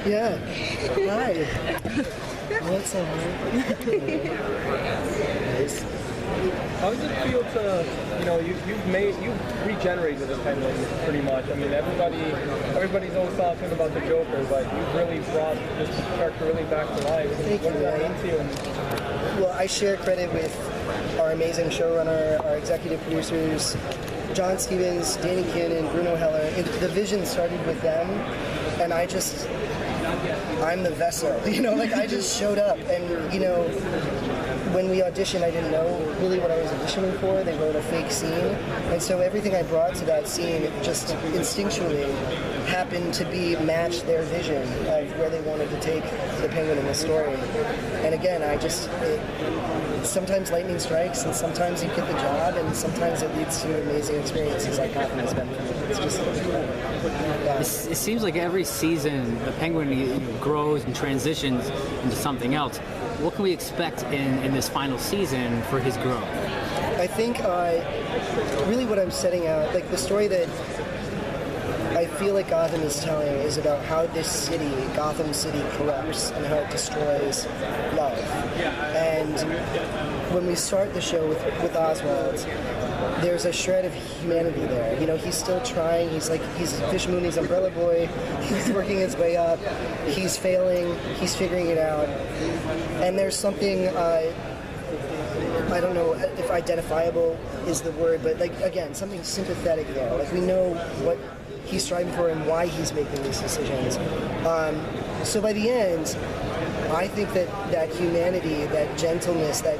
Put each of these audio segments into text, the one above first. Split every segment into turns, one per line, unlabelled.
Yeah. Hi. What's up, man? Nice.
How does it feel to, you've regenerated the Penguin pretty much. I mean, everybody's always talking about the Joker, but you've really brought this character really back to life.
Thank
what
you,
does that
man.
mean to you?
Well, I share credit with our amazing showrunner, our executive producers, John Stevens, Danny Cannon, Bruno Heller. The vision started with them, and I'm the vessel. I just showed up, and when we auditioned, I didn't know really what I was auditioning for. They wrote a fake scene, and so everything I brought to that scene just instinctually happened to match their vision of where they wanted to take the Penguin in the story. And again, sometimes lightning strikes, and sometimes you get the job, and sometimes it leads to amazing experiences like Gotham has been for me. It's just
It seems like every season the Penguin grows and transitions into something else. What can we expect in this final season for his growth?
I think really what I'm setting out, like the story that I feel like Gotham is telling is about how this city, Gotham City, corrupts and how it destroys love. And when we start the show with Oswald, there's a shred of humanity there. He's still trying. He's Fish Mooney's umbrella boy. He's working his way up. He's failing. He's figuring it out. And there's something, I don't know if identifiable is the word, but again, something sympathetic there. We know what he's striving for and why he's making these decisions. So by the end, I think that humanity, that gentleness, that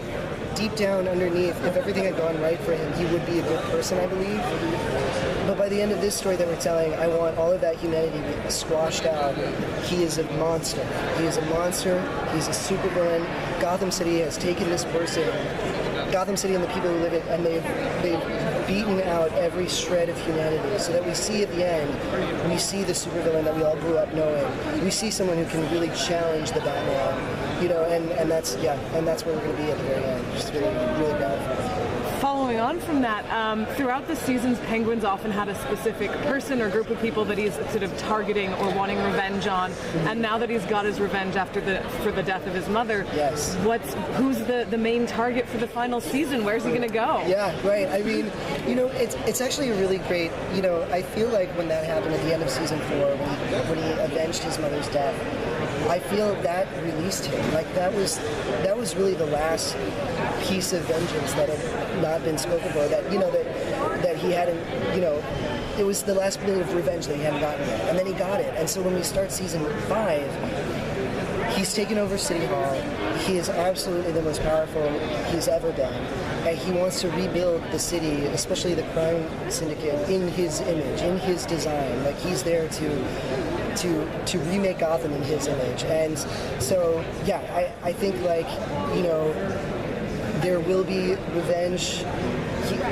deep down underneath, if everything had gone right for him, he would be a good person, I believe. But by the end of this story that we're telling, I want all of that humanity squashed out. He is a monster. He is a monster. He's a supervillain. Gotham City has taken this person, Gotham City and the people who live it, and they've beaten out every shred of humanity, so that we see at the end, we see the supervillain that we all grew up knowing. We see someone who can really challenge the Batman, and that's where we're going to be at the very end. Just really, really powerful.
Following on from that, throughout the seasons, Penguin's often had a specific person or group of people that he's sort of targeting or wanting revenge on. And now that he's got his revenge for the death of his mother,
yes.
Who's the main target for the final season? Where's he going to go?
Yeah, right. I mean, it's actually a really great. I feel like when that happened at the end of season 4, when he avenged his mother's death, I feel that released him. That was really the last piece of vengeance that had not been spoken for, that he hadn't, it was the last bit of revenge that he hadn't gotten yet, and then he got it. And so when we start season 5, he's taken over City Hall. He is absolutely the most powerful he's ever been, and he wants to rebuild the city, especially the crime syndicate, in his image, in his design. He's there to remake Gotham in his image. And so I think there will be revenge.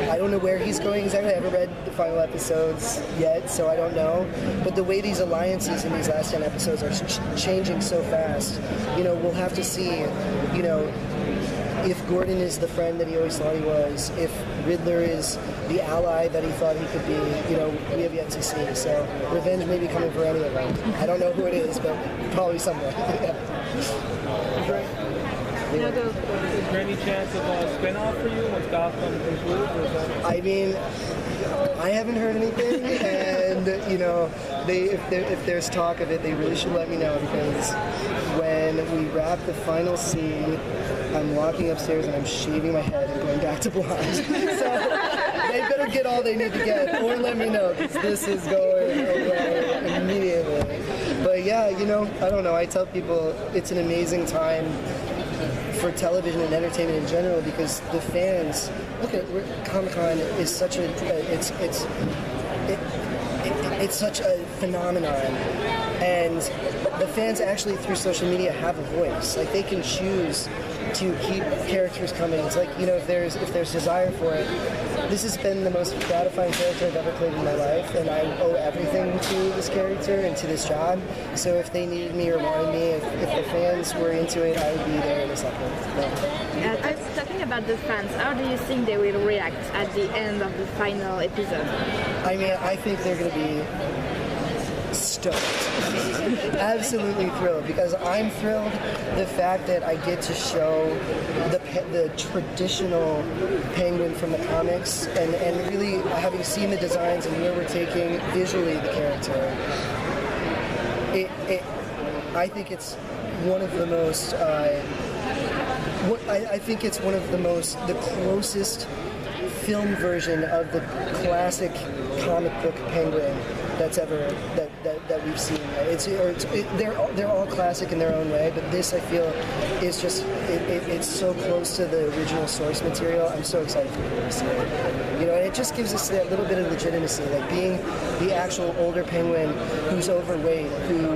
I don't know where he's going exactly. I haven't read the final episodes yet, so I don't know. But the way these alliances in these last 10 episodes are changing so fast, we'll have to see, if Gordon is the friend that he always thought he was, if Riddler is the ally that he thought he could be, we have yet to see. So revenge may be coming for any of them. I don't know who it is, but probably someone.
Is there any chance of a spin-off for you once Gotham concludes?
I mean, I haven't heard anything, and if there's talk of it, they really should let me know, because when we wrap the final scene, I'm walking upstairs and I'm shaving my head and going back to blonde. So they better get all they need to get, or let me know, because this is going away immediately. But yeah, I don't know. I tell people it's an amazing time for television and entertainment in general, because the fans look at Comic-Con is such it's such a phenomenon, and the fans actually through social media have a voice. They can choose to keep characters coming. It's if there's desire for it. This has been the most gratifying character I've ever played in my life, and I owe everything to this character and to this job. So if they needed me or wanted me, if the fans were into it, I would be there in a second.
Talking about the fans, how do you think they will react at the end of the final episode?
I mean, I think they're going to be stoked. Absolutely thrilled, because I'm thrilled the fact that I get to show the traditional Penguin from the comics, and really having seen the designs and where we're taking visually the character. I think it's one of the most. I think it's one of the closest film version of the classic comic book Penguin that we've seen. They're all classic in their own way, but this, I feel, is just it's so close to the original source material. I'm so excited for people to see it. And it just gives us that little bit of legitimacy, like being the actual older Penguin who's overweight, who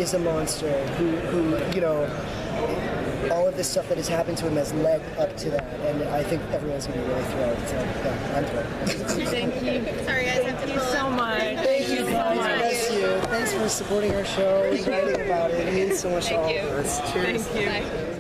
is a monster, who all of this stuff that has happened to him has led up to that, and I think everyone's going to be really thrilled. So, yeah, I'm thrilled.
Thank you. Sorry, guys.
Thank you so much.
Thank you so much. Bless you. Thanks for supporting our show and writing about it. It means so much to all of us. Cheers.
Thank you.
Bye.